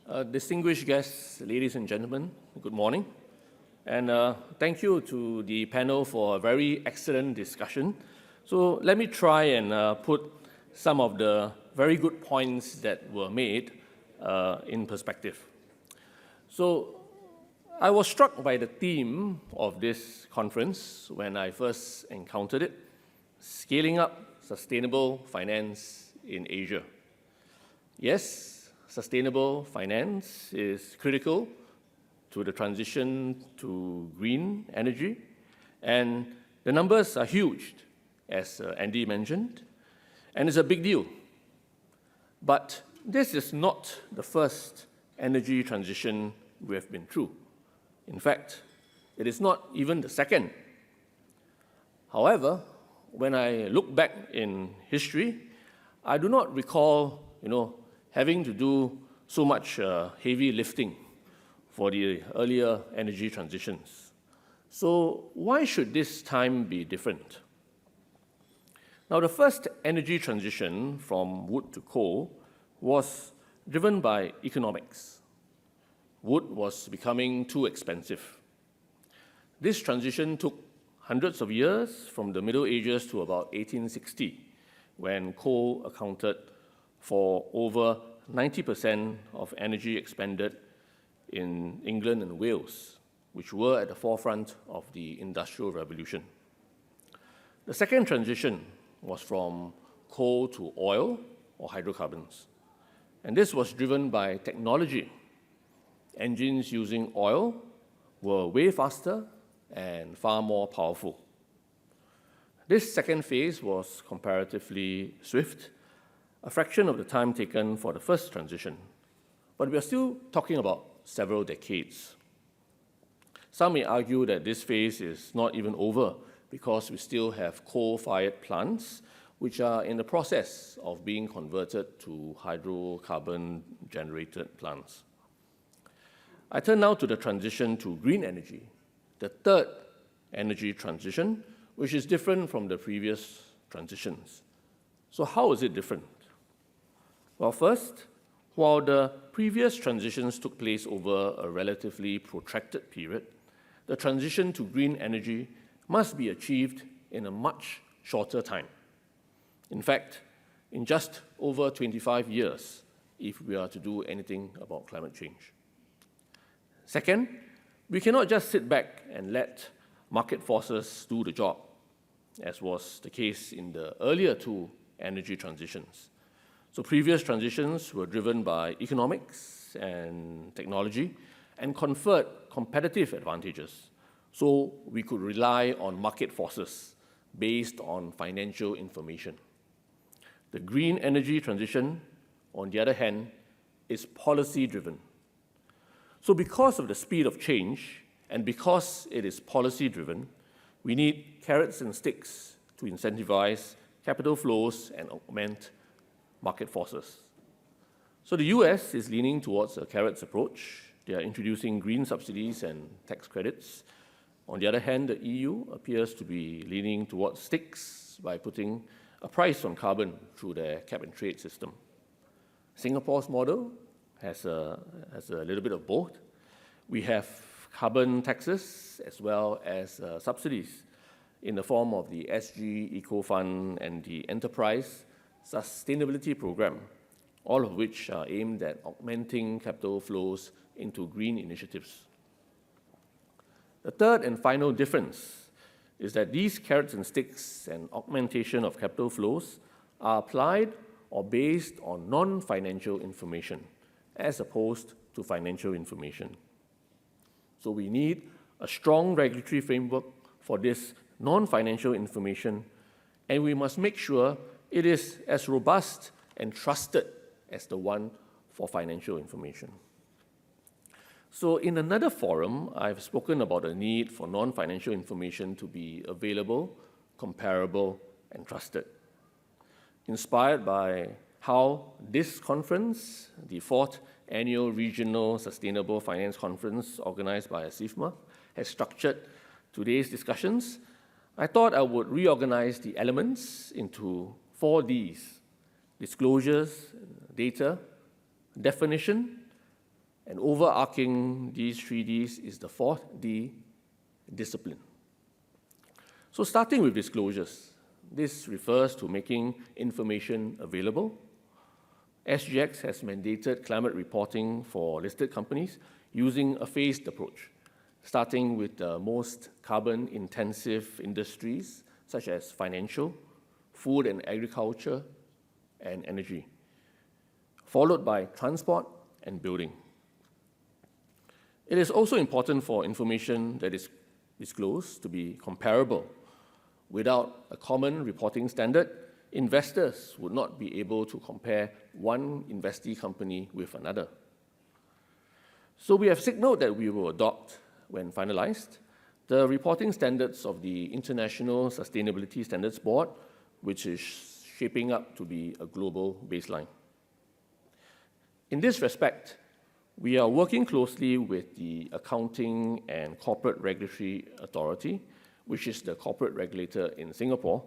Distinguished guests, ladies and gentlemen, good morning. And thank you to the panel for a very excellent discussion. So let me try and put some of the very good points that were made in perspective. So I was struck by the theme of this conference when I first encountered it: scaling up sustainable finance in Asia. Yes, sustainable finance is critical to the transition to green energy, and the numbers are huge, as Andy mentioned, and it's a big deal. But this is not the first energy transition we have been through. In fact, it is not even the second. However, when I look back in history, I do not recall, having to do so much heavy lifting for the earlier energy transitions. So why should this time be different? Now, the first energy transition from wood to coal was driven by economics. Wood was becoming too expensive. This transition took hundreds of years, from the Middle Ages to about 1860, when coal accounted for over 90% of energy expended in England and Wales, which were at the forefront of the Industrial Revolution. The second transition was from coal to oil or hydrocarbons, and this was driven by technology. Engines using oil were way faster and far more powerful. This second phase was comparatively swift, a fraction of the time taken for the first transition, but we are still talking about several decades. Some may argue that this phase is not even over because we still have coal-fired plants which are in the process of being converted to hydrocarbon-generated plants. I turn now to the transition to green energy, the third energy transition, which is different from the previous transitions. So how is it different? Well, first, while the previous transitions took place over a relatively protracted period, the transition to green energy must be achieved in a much shorter time. In fact, in just over 25 years, if we are to do anything about climate change. Second, we cannot just sit back and let market forces do the job, as was the case in the earlier two energy transitions. So previous transitions were driven by economics and technology and conferred competitive advantages, so we could rely on market forces based on financial information. The green energy transition, on the other hand, is policy-driven. So because of the speed of change, and because it is policy-driven, we need carrots and sticks to incentivize capital flows and augment market forces. So the US is leaning towards a carrots approach. They are introducing green subsidies and tax credits. On the other hand, the EU appears to be leaning towards sticks by putting a price on carbon through their cap-and-trade system. Singapore's model has a little bit of both. We have carbon taxes as well as subsidies in the form of the SG Eco Fund and the Enterprise Sustainability Program, all of which are aimed at augmenting capital flows into green initiatives. The third and final difference is that these carrots and sticks and augmentation of capital flows are applied or based on non-financial information, as opposed to financial information. So we need a strong regulatory framework for this non-financial information, and we must make sure it is as robust and trusted as the one for financial information. So in another forum, I've spoken about the need for non-financial information to be available, comparable, and trusted. Inspired by how this conference, the fourth annual Regional Sustainable Finance Conference organized by ASIFMA, has structured today's discussions, I thought I would reorganize the elements into 4 Ds: disclosures, data, definition, And overarching these 3Ds is the fourth D, discipline. So starting with disclosures, this refers to making information available. SGX has mandated climate reporting for listed companies using a phased approach, starting with the most carbon-intensive industries, such as financial, food and agriculture, and energy, followed by transport and building. It is also important for information that is disclosed to be comparable. Without a common reporting standard, investors would not be able to compare one investee company with another. So we have signaled that we will adopt, when finalized, the reporting standards of the International Sustainability Standards Board, which is shaping up to be a global baseline. In this respect, we are working closely with the Accounting and Corporate Regulatory Authority, which is the corporate regulator in Singapore,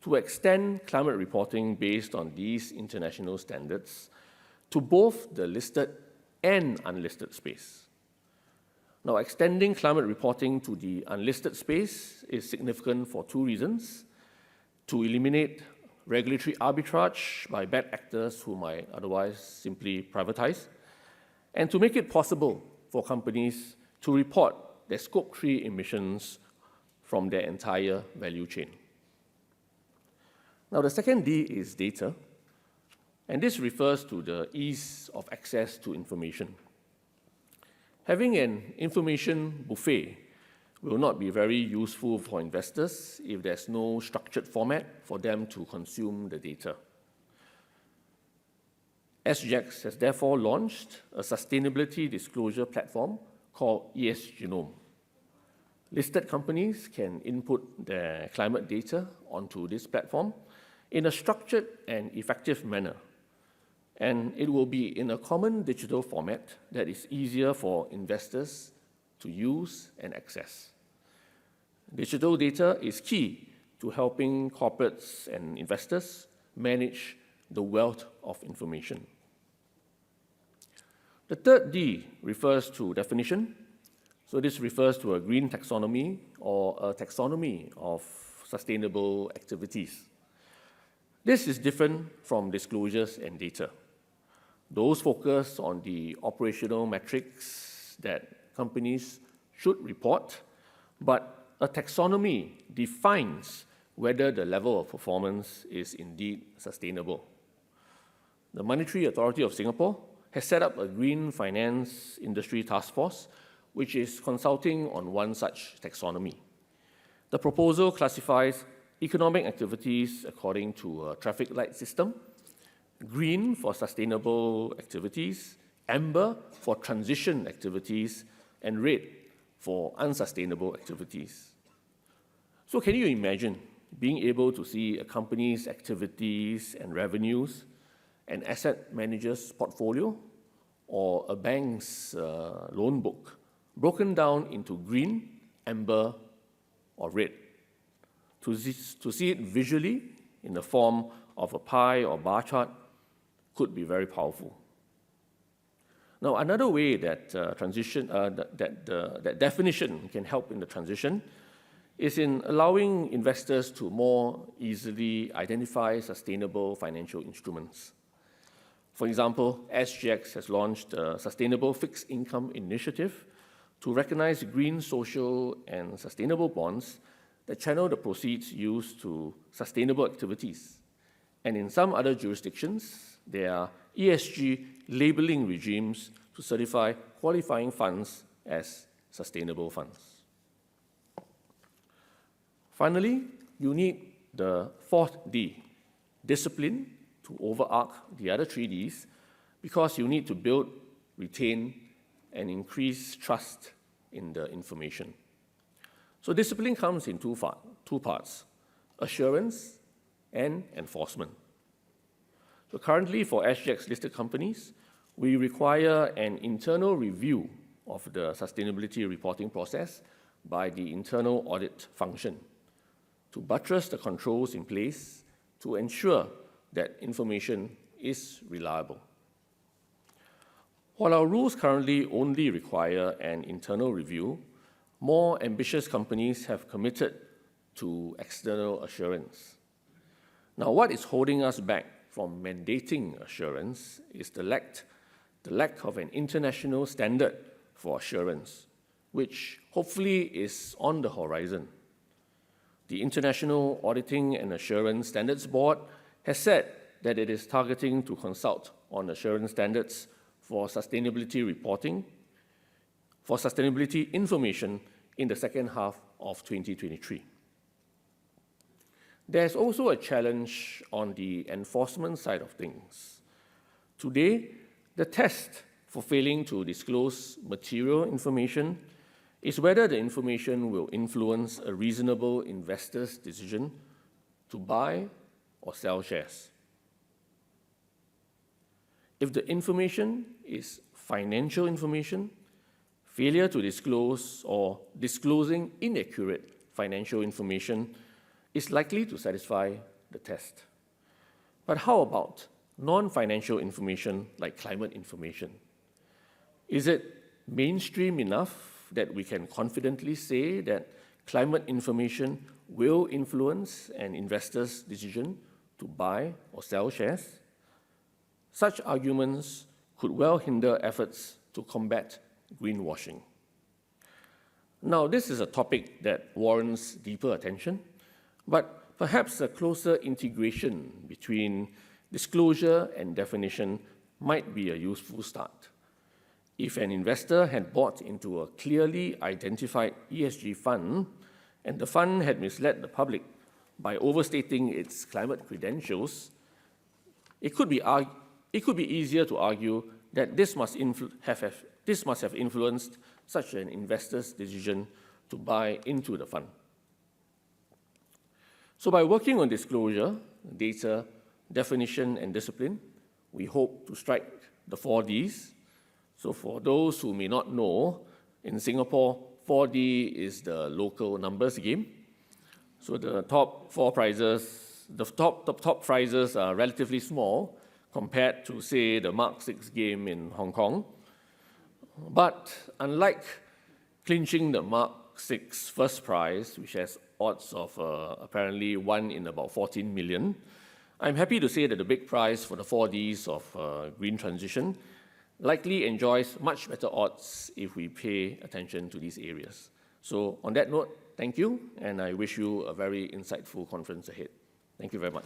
to extend climate reporting based on these international standards to both the listed and unlisted space. Now, extending climate reporting to the unlisted space is significant for two reasons: to eliminate regulatory arbitrage by bad actors who might otherwise simply privatize, and to make it possible for companies to report their Scope 3 emissions from their entire value chain. Now, the second D is data, and this refers to the ease of access to information. Having an information buffet will not be very useful for investors if there's no structured format for them to consume the data. SGX has therefore launched a sustainability disclosure platform called ESGenome. Listed companies can input their climate data onto this platform in a structured and effective manner, and it will be in a common digital format that is easier for investors to use and access. Digital data is key to helping corporates and investors manage the wealth of information. The third D refers to definition. So this refers to a green taxonomy or a taxonomy of sustainable activities. This is different from disclosures and data. Those focus on the operational metrics that companies should report, but a taxonomy defines whether the level of performance is indeed sustainable. The Monetary Authority of Singapore has set up a Green Finance Industry Task Force, which is consulting on one such taxonomy. The proposal classifies economic activities according to a traffic light system: green for sustainable activities, amber for transition activities, and red for unsustainable activities. So can you imagine being able to see a company's activities and revenues, an asset manager's portfolio, or a bank's loan book broken down into green, amber, or red? To see it visually in the form of a pie or bar chart could be very powerful. Now, another way that that definition can help in the transition is in allowing investors to more easily identify sustainable financial instruments. For example, SGX has launched a Sustainable Fixed Income Initiative to recognize green, social, and sustainable bonds that channel the proceeds used to sustainable activities. And in some other jurisdictions, there are ESG labeling regimes to certify qualifying funds as sustainable funds. Finally, you need the fourth D, discipline, to overarch the other three Ds, because you need to build, retain, and increase trust in the information. So discipline comes in two parts: assurance and enforcement. So currently for SGX listed companies, we require an internal review of the sustainability reporting process by the internal audit function to buttress the controls in place to ensure that information is reliable. While our rules currently only require an internal review, more ambitious companies have committed to external assurance. Now, what is holding us back from mandating assurance is the lack of an international standard for assurance, which hopefully is on the horizon. The International Auditing and Assurance Standards Board has said that it is targeting to consult on assurance standards for sustainability reporting, for sustainability information in the second half of 2023. There's also a challenge on the enforcement side of things. Today, the test for failing to disclose material information is whether the information will influence a reasonable investor's decision to buy or sell shares. If the information is financial information, failure to disclose or disclosing inaccurate financial information is likely to satisfy the test. But how about non-financial information like climate information? Is it mainstream enough that we can confidently say that climate information will influence an investor's decision to buy or sell shares? Such arguments could well hinder efforts to combat greenwashing. Now, this is a topic that warrants deeper attention, but perhaps a closer integration between disclosure and definition might be a useful start. If an investor had bought into a clearly identified ESG fund and the fund had misled the public by overstating its climate credentials, it could be easier to argue that this must have influenced such an investor's decision to buy into the fund. So by working on disclosure, data, definition, and discipline, we hope to strike the 4Ds. So for those who may not know, in Singapore, 4D is the local numbers game. So the top four prizes, the top prizes are relatively small compared to, say, the Mark 6 game in Hong Kong. But unlike clinching the Mark 6 first prize, which has odds of apparently 1 in about 14 million, I'm happy to say that the big prize for the 4Ds of green transition likely enjoys much better odds if we pay attention to these areas. So on that note, thank you, and I wish you a very insightful conference ahead. Thank you very much.